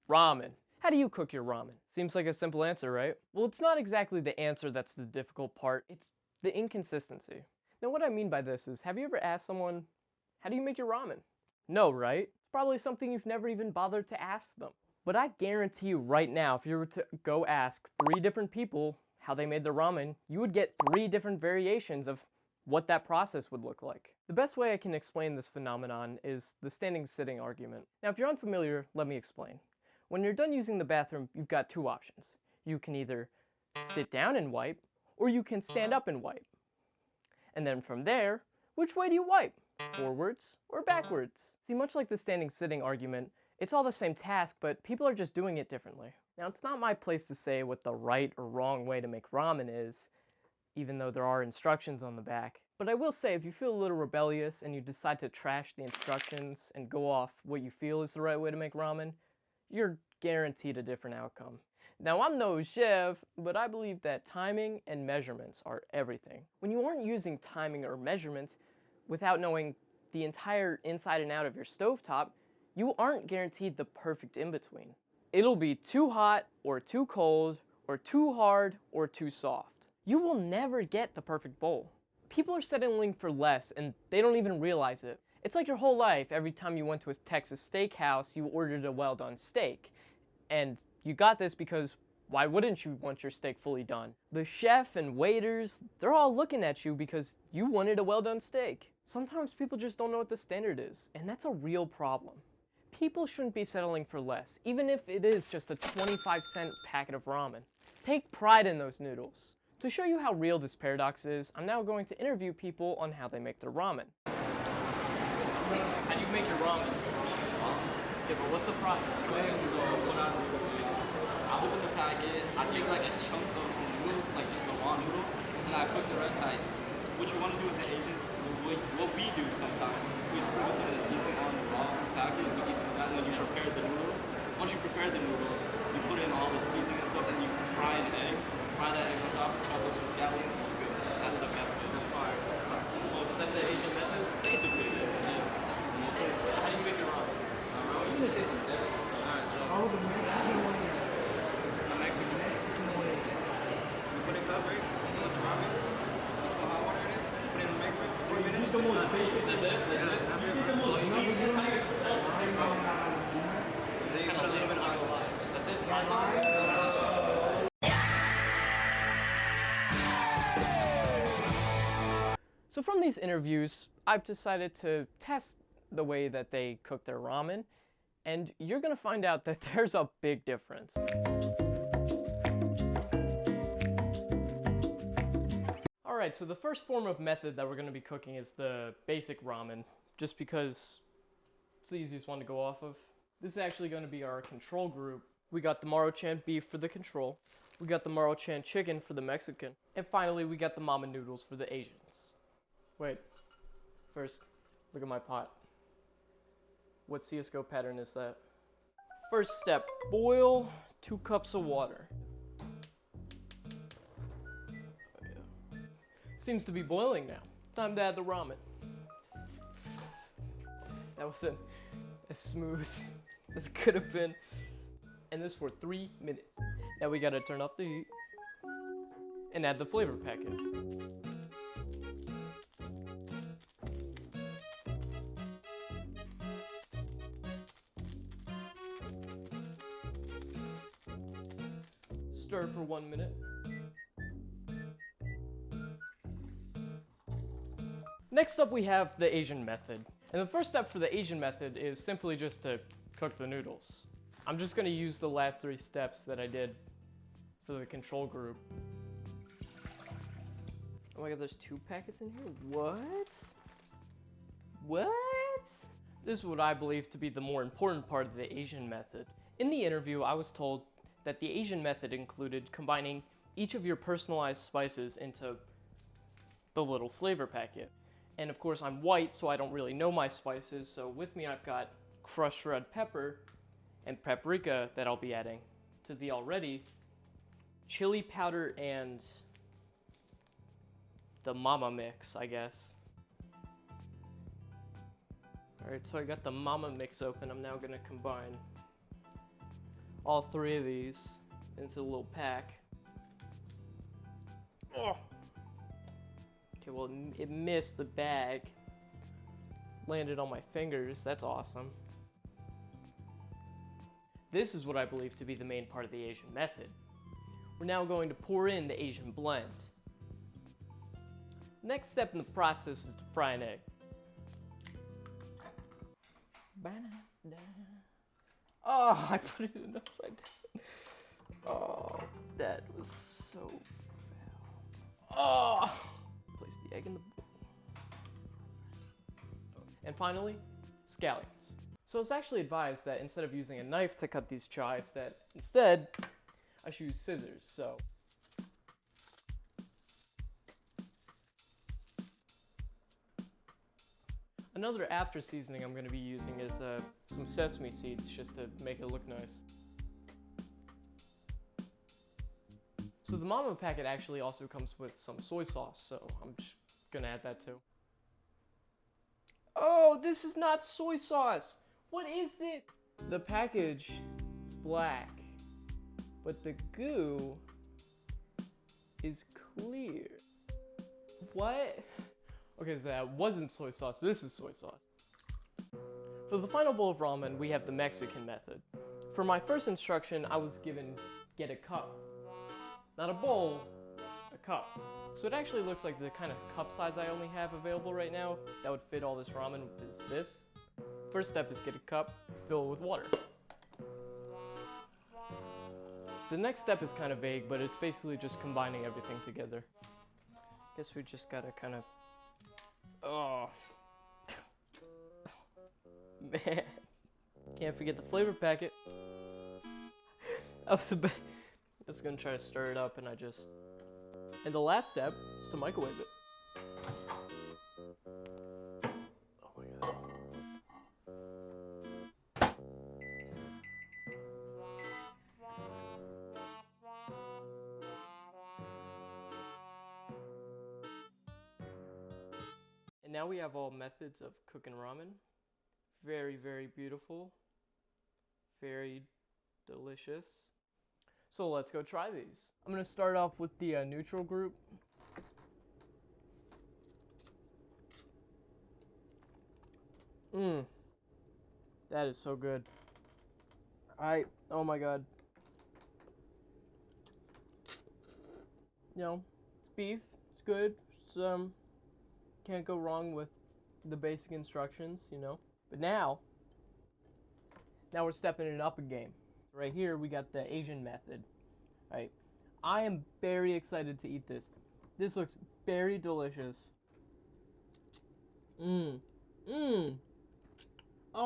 Ramen. How do you cook your ramen? Seems like a simple answer, right? Well, it's not exactly the answer that's the difficult part, it's the inconsistency. Now what I mean by this is, have you ever asked someone, how do you make your ramen? No, right? It's probably something you've never even bothered to ask them. But I guarantee you right now, if you were to go ask 3 different people how they made their ramen, you would get 3 different variations of what that process would look like. The best way I can explain this phenomenon is the standing-sitting argument. Now, if you're unfamiliar, let me explain. When you're done using the bathroom, you've got 2 options. You can either sit down and wipe, or you can stand up and wipe. And then from there, which way do you wipe? Forwards or backwards? See, much like the standing-sitting argument, it's all the same task, but people are just doing it differently. Now, it's not my place to say what the right or wrong way to make ramen is, even though there are instructions on the back. But I will say, if you feel a little rebellious and you decide to trash the instructions and go off what you feel is the right way to make ramen, you're guaranteed a different outcome. Now, I'm no chef, but I believe that timing and measurements are everything. When you aren't using timing or measurements without knowing the entire inside and out of your stovetop, you aren't guaranteed the perfect in-between. It'll be too hot or too cold or too hard or too soft. You will never get the perfect bowl. People are settling for less and they don't even realize it. It's like your whole life, every time you went to a Texas steakhouse, you ordered a well-done steak. And you got this because why wouldn't you want your steak fully done? The chef and waiters, they're all looking at you because you wanted a well-done steak. Sometimes people just don't know what the standard is, and that's a real problem. People shouldn't be settling for less, even if it is just a 25-cent packet of ramen. Take pride in those noodles. To show you how real this paradox is, I'm now going to interview people on how they make their ramen. How do you make your ramen? Yeah, but what's the process? Okay, so what I do is I open the packet, I take like a chunk of the noodle, like just the raw noodle, and I cook the rest. What you want to do as an Asian, what we do sometimes, is we sprinkle some of the seasoning on the raw packet, and we eat some of that, and then you prepare the noodles. Once you prepare the noodles, you put in all the seasoning and stuff, and you fry an egg. Fry that egg on top, chop up some scallions, and you're good. That's the best way. That's fire. That's the Asian method? Basically, yeah. That's what the most of it. How do you make your ramen? You can say some different stuff. Alright, so. Oh, the Mexican way. The Mexican way. You put it up, right? You put the ramen. You put hot water in it. You put it in the microwave for 3 minutes. That's it? That's it? That's it. So you need to put a little bit of oil. That's it? So from these interviews, I've decided to test the way that they cook their ramen, and you're gonna find out that there's a big difference. Alright, so the first form of method that we're gonna be cooking is the basic ramen, just because it's the easiest one to go off of. This is actually gonna be our control group. We got the Maruchan beef for the control, we got the Maruchan chicken for the Mexican, and finally we got the mama noodles for the Asians. Wait, first, look at my pot. What CSGO pattern is that? First step, boil 2 cups of water. Oh, yeah. Seems to be boiling now. Time to add the ramen. That wasn't as smooth as it could have been. And this for 3 minutes. Now we gotta turn off the heat and add the flavor packet. Stir for 1 minute. Next up we have the Asian method. And the first step for the Asian method is simply just to cook the noodles. I'm just gonna use the last 3 steps that I did for the control group. Oh my god, there's 2 packets in here? What? What? This is what I believe to be the more important part of the Asian method. In the interview, I was told that the Asian method included combining each of your personalized spices into the little flavor packet. And of course I'm white, so I don't really know my spices, so with me I've got crushed red pepper and paprika that I'll be adding to the already chili powder and the mama mix, I guess. Alright, so I got the mama mix open. I'm now gonna combine all 3 of these into a little pack. Oh. Okay, well, it missed the bag. Landed on my fingers. That's awesome. This is what I believe to be the main part of the Asian method. We're now going to pour in the Asian blend. Next step in the process is to fry an egg. Oh, I put it in upside down. Oh, that was so foul. Oh, place the egg in the bowl. And finally, scallions. So it's actually advised that instead of using a knife to cut these chives, that instead I should use scissors. So another after seasoning I'm going to be using is some sesame seeds just to make it look nice. So the Mama packet actually also comes with some soy sauce, so I'm just going to add that too. Oh, this is not soy sauce. What is this? The package is black, but the goo is clear. What? Okay, so that wasn't soy sauce. This is soy sauce. For the final bowl of ramen, we have the Mexican method. For my first instruction, I was given get a cup. Not a bowl, a cup. So it actually looks like the kind of cup size I only have available right now that would fit all this ramen is this. First step is get a cup, fill it with water. The next step is kind of vague, but it's basically just combining everything together. Guess we just gotta kind of... Oh. Man. Can't forget the flavor packet. I was gonna try to stir it up and I just... And the last step is to microwave it. Oh my god. And now we have all methods of cooking ramen. Very, very beautiful. Very delicious. So let's go try these. I'm gonna start off with the neutral group. That is so good. Oh my god. You know, it's beef, it's good. It's, can't go wrong with the basic instructions, you know. But now we're stepping it up a game. Right here, we got the Asian method, right? I am very excited to eat this. This looks very delicious. Oh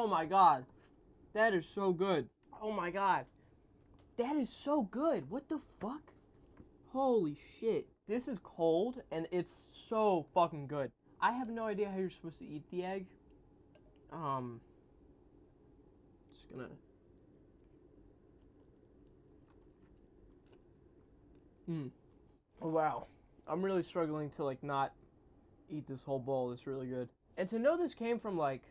my god. That is so good. Oh my god. That is so good. What the fuck? Holy shit. This is cold and it's so fucking good. I have no idea how you're supposed to eat the egg. Just gonna... Oh wow. I'm really struggling to like not eat this whole bowl. It's really good. And to know this came from like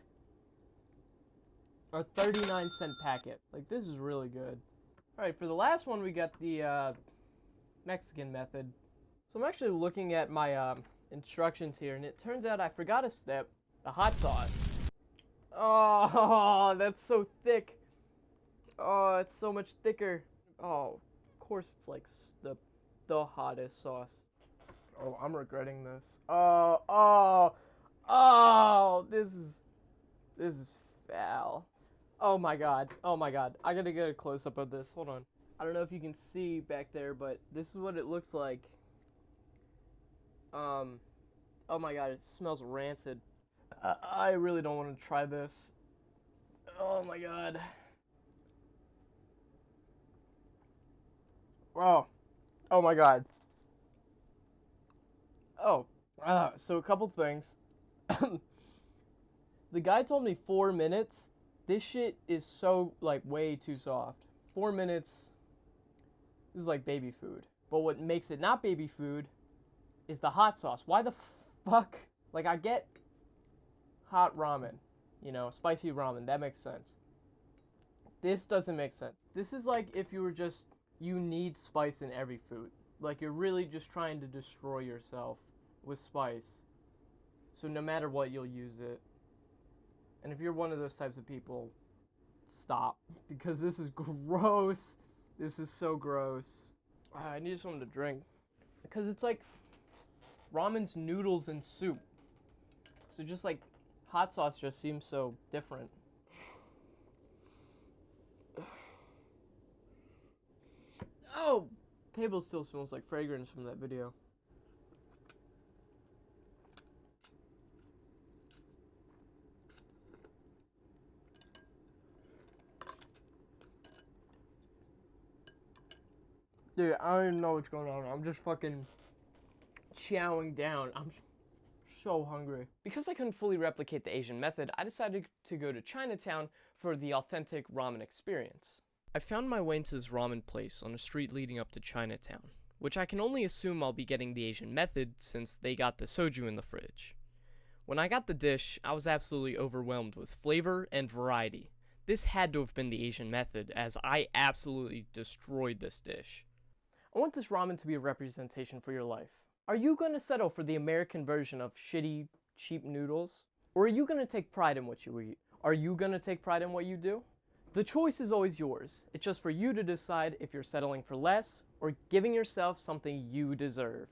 a 39-cent packet. Like this is really good. Alright, for the last one we got the Mexican method. So I'm actually looking at my instructions here and it turns out I forgot a step. The hot sauce. Oh, that's so thick. Oh, it's so much thicker. Oh, of course it's like the hottest sauce. Oh, I'm regretting this. Oh, this is foul. Oh my god. I gotta get a close-up of this. Hold on. I don't know if you can see back there, but this is what it looks like. Oh my god, it smells rancid. I really don't want to try this. Oh my god. Oh my god. So a couple things. The guy told me 4 minutes. This shit is so, like, way too soft. 4 minutes, this is like baby food. But what makes it not baby food is the hot sauce. Why the fuck? Like, I get hot ramen, you know, spicy ramen, that makes sense. This doesn't make sense. This is like if you were just, you need spice in every food. Like you're really just trying to destroy yourself with spice. So no matter what, you'll use it. And if you're one of those types of people, stop. Because this is gross. This is so gross. I need something to drink. Because it's like ramen's noodles and soup. So just like hot sauce just seems so different. Oh! Table still smells like fragrance from that video. Dude, I don't even know what's going on. I'm just fucking chowing down. I'm so hungry. Because I couldn't fully replicate the Asian method, I decided to go to Chinatown for the authentic ramen experience. I found my way into this ramen place on a street leading up to Chinatown, which I can only assume I'll be getting the Asian method since they got the soju in the fridge. When I got the dish, I was absolutely overwhelmed with flavor and variety. This had to have been the Asian method, as I absolutely destroyed this dish. I want this ramen to be a representation for your life. Are you going to settle for the American version of shitty, cheap noodles? Or are you going to take pride in what you eat? Are you going to take pride in what you do? The choice is always yours. It's just for you to decide if you're settling for less or giving yourself something you deserve.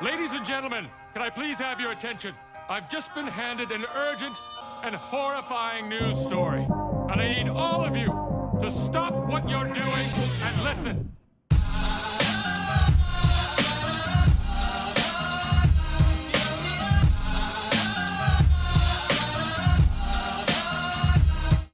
Ladies and gentlemen, can I please have your attention? I've just been handed an urgent and horrifying news story, and I need all of you to stop what you're doing and listen.